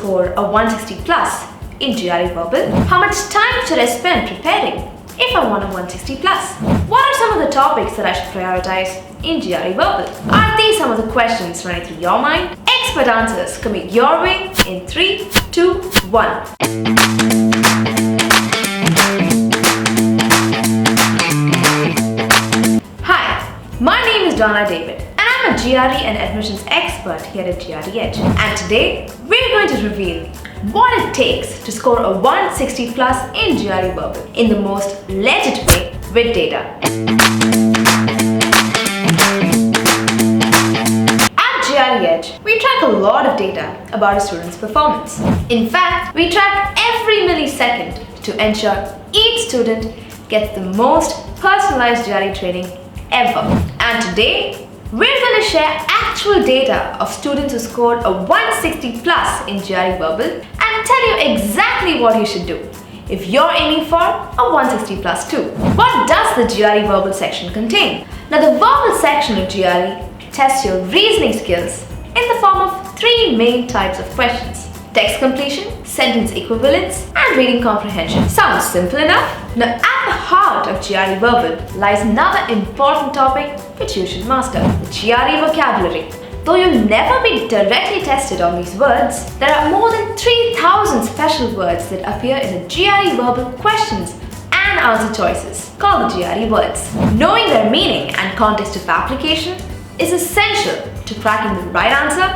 score a 160 plus in GRE Verbal? How much time should I spend preparing if I want a 160 plus? What are some of the topics that I should prioritize in GRE Verbal? Are these some of the questions running through your mind? Expert answers coming your way in 3, 2, 1. Hi, my name is Donna David and I'm a GRE and admissions expert here at GRE Edge. And today, we're going to reveal what it takes to score a 160 plus in GRE Verbal in the most legit way with data. At GRE Edge, we track a lot of data about a student's performance. In fact, we track every millisecond to ensure each student gets the most personalized GRE training ever. And today, we're going to share actual data of students who scored a 160 plus in GRE Verbal and tell you exactly what you should do if you're aiming for a 160 plus too. What does the GRE Verbal section contain? Now, the Verbal section of GRE tests your reasoning skills in the form of 3 main types of questions: text completion, sentence equivalence, and reading comprehension. Sounds simple enough? Now, at the heart of GRE Verbal lies another important topic which you should master: the GRE Vocabulary. Though you'll never be directly tested on these words, there are more than 3,000 special words that appear in the GRE Verbal questions and answer choices, called the GRE words. Knowing their meaning and context of application is essential to cracking the right answer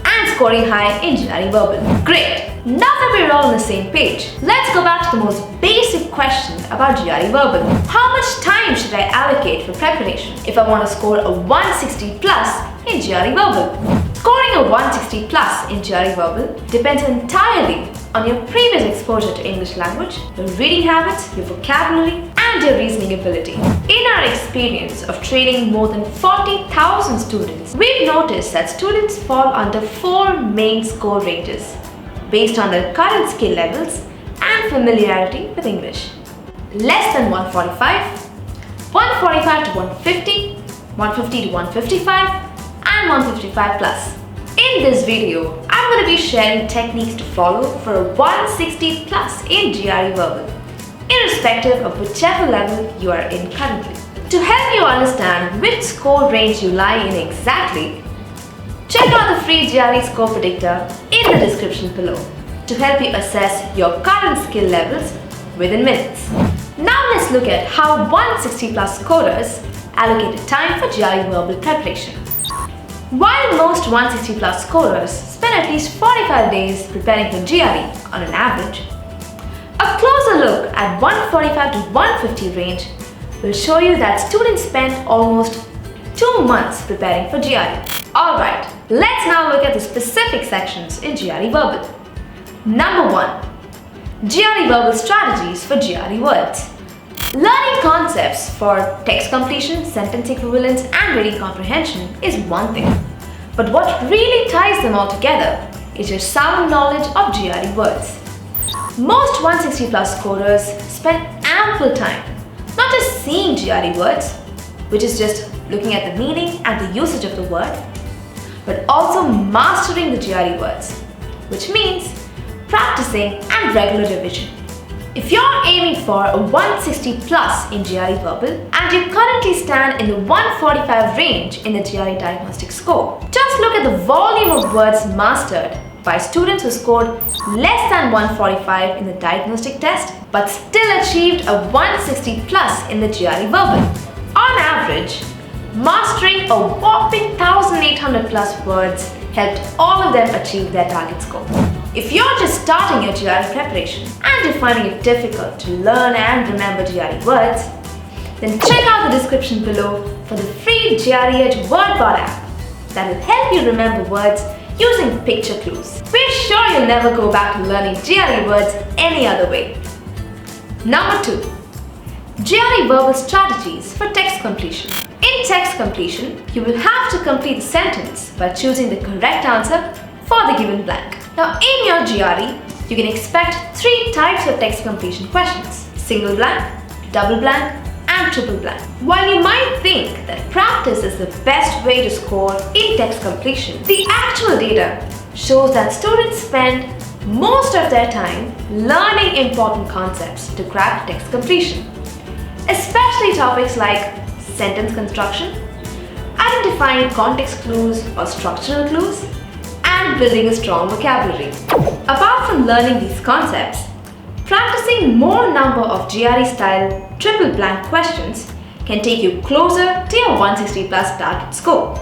and scoring high in GRE Verbal. Great! Now that we're all on the same page, let's go back to the most basic question about GRE Verbal. How much time should I allocate for preparation if I want to score a 160 plus in GRE Verbal? Scoring a 160 plus in GRE Verbal depends entirely on your previous exposure to English language, your reading habits, your vocabulary, and your reasoning ability. In our experience of training more than 40,000 students, we've noticed that students fall under 4 main score ranges based on their current skill levels and familiarity with English: less than 145, 145 to 150, 150 to 155, and 155 plus. In this video, I'm going to be sharing techniques to follow for a 160 plus in GRE Verbal, irrespective of whichever level you are in currently. To help you understand which score range you lie in exactly, check out the free GRE score predictor in the description below to help you assess your current skill levels within minutes. Now let's look at how 160 plus scorers allocated time for GRE Verbal preparation. While most 160 plus scorers spend at least 45 days preparing for GRE on an average, a closer look at 145 to 150 range will show you that students spend almost 2 months preparing for GRE. Alright, let's now look at the specific sections in GRE Verbal. Number 1. GRE Verbal strategies for GRE words. Learning concepts for text completion, sentence equivalence, and reading comprehension is one thing. But what really ties them all together is your sound knowledge of GRE words. Most 160 plus scorers spend ample time not just seeing GRE words, which is just looking at the meaning and the usage of the word, but also mastering the GRE words, which means practicing and regular revision. If you're aiming for a 160 plus in GRE Verbal and you currently stand in the 145 range in the GRE diagnostic score, just look at the volume of words mastered by students who scored less than 145 in the diagnostic test but still achieved a 160 plus in the GRE Verbal. On average, mastering a whopping 1,800 plus words helped all of them achieve their target score. If you're just starting your GRE preparation and you're finding it difficult to learn and remember GRE words, then check out the description below for the free GRE Edge word bar app that will help you remember words using picture clues. We're sure you'll never go back to learning GRE words any other way. Number 2. GRE Verbal strategies for text completion. In text completion, you will have to complete the sentence by choosing the correct answer for the given blank. Now, in your GRE, you can expect 3 types of text completion questions: single blank, double blank, and triple blank. While you might think that practice is the best way to score in text completion, the actual data shows that students spend most of their time learning important concepts to crack text completion, especially topics like sentence construction, identifying context clues or structural clues, and building a strong vocabulary. Apart from learning these concepts, practicing more number of GRE-style triple blank questions can take you closer to your 160 plus target score.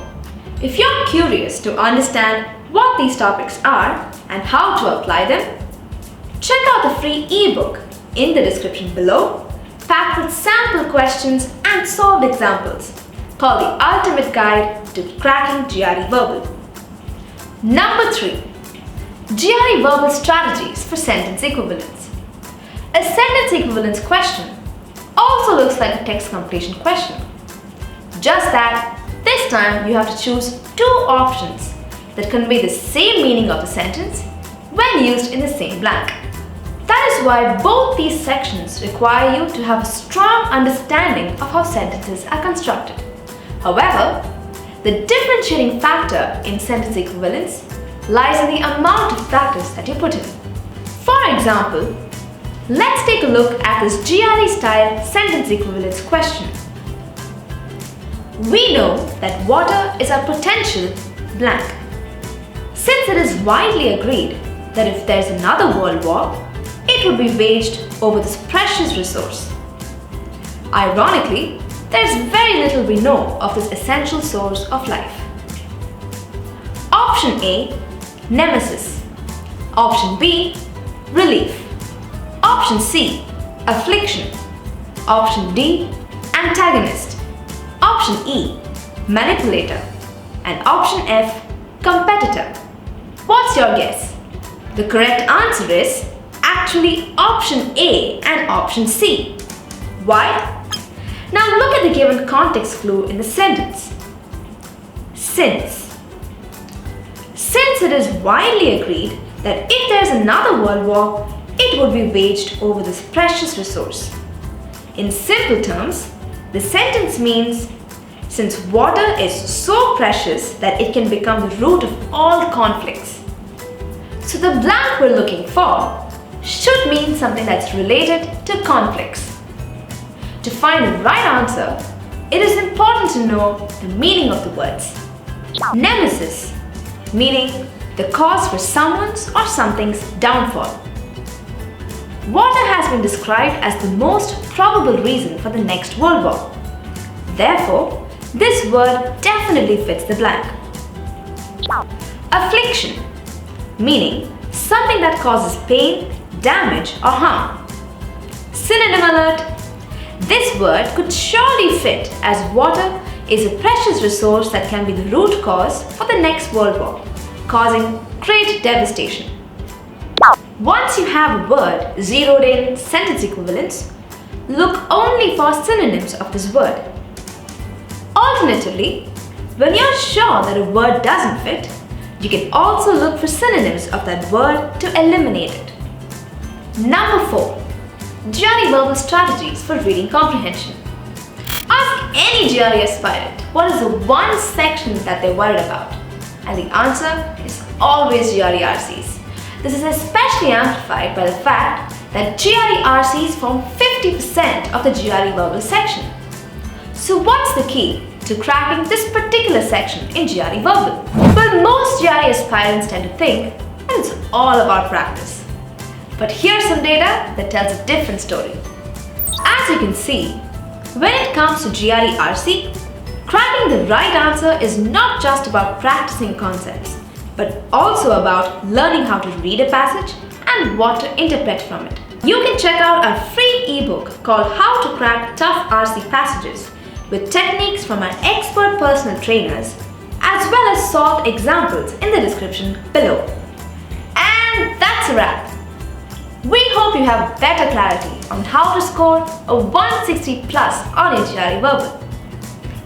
If you're curious to understand what these topics are and how to apply them, check out the free ebook in the description below, packed with sample questions and solved examples, called the Ultimate Guide to Cracking GRE Verbal. Number 3. GRE Verbal Strategies for Sentence Equivalence. A sentence equivalence question also looks like a text completion question. Just that this time you have to choose two options that convey the same meaning of the sentence when used in the same blank. That is why both these sections require you to have a strong understanding of how sentences are constructed. However, the differentiating factor in sentence equivalence lies in the amount of practice that you put in. For example, let's take a look at this GRE-style sentence equivalence question. We know that water is a potential blank. Since it is widely agreed that if there's another world war, it would be waged over this precious resource. Ironically, there's very little we know of this essential source of life. Option A, nemesis. Option B, relief. Option C, affliction. Option D, antagonist. Option E, manipulator. And option F, competitor. What's your guess? The correct answer is actually option A and option C. Why? Now look at the given context clue in the sentence. Since. Since it is widely agreed that if there is another world war, it would be waged over this precious resource. In simple terms, the sentence means since water is so precious that it can become the root of all conflicts. So the blank we're looking for should mean something that's related to conflicts. To find the right answer, it is important to know the meaning of the words. Nemesis, meaning the cause for someone's or something's downfall. Water has been described as the most probable reason for the next world war. Therefore, this word definitely fits the blank. Affliction, meaning something that causes pain, damage or harm. Synonym alert. This word could surely fit as water is a precious resource that can be the root cause for the next world war, causing great devastation. Once you have a word zeroed in sentence equivalence, look only for synonyms of this word. Alternatively, when you're sure that a word doesn't fit, you can also look for synonyms of that word to eliminate it. Number 4. GRE Verbal Strategies for Reading Comprehension. Ask any GRE aspirant what is the one section that they're worried about, and the answer is always GRE RCs. This is especially amplified by the fact that GRE RCs form 50% of the GRE Verbal section. So what's the key to cracking this particular section in GRE Verbal? Well, most GRE aspirants tend to think that it's all about practice. But here's some data that tells a different story. As you can see, when it comes to GRE RC, cracking the right answer is not just about practicing concepts, but also about learning how to read a passage and what to interpret from it. You can check out our free ebook called How to Crack Tough RC Passages with techniques from our expert personal trainers, as well as solved examples in the description below. And that's a wrap. We hope you have better clarity on how to score a 160 plus on your GRE Verbal.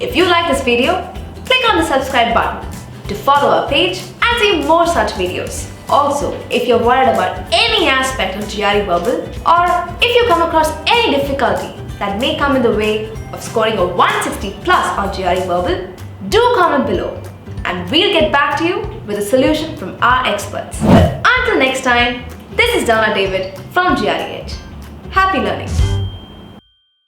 If you like this video, click on the subscribe button to follow our page and see more such videos. Also, if you're worried about any aspect of GRE Verbal, or if you come across any difficulty that may come in the way of scoring a 160 plus on GRE Verbal, do comment below and we'll get back to you with a solution from our experts. But until next time, This is Donna David from GRE. Happy learning!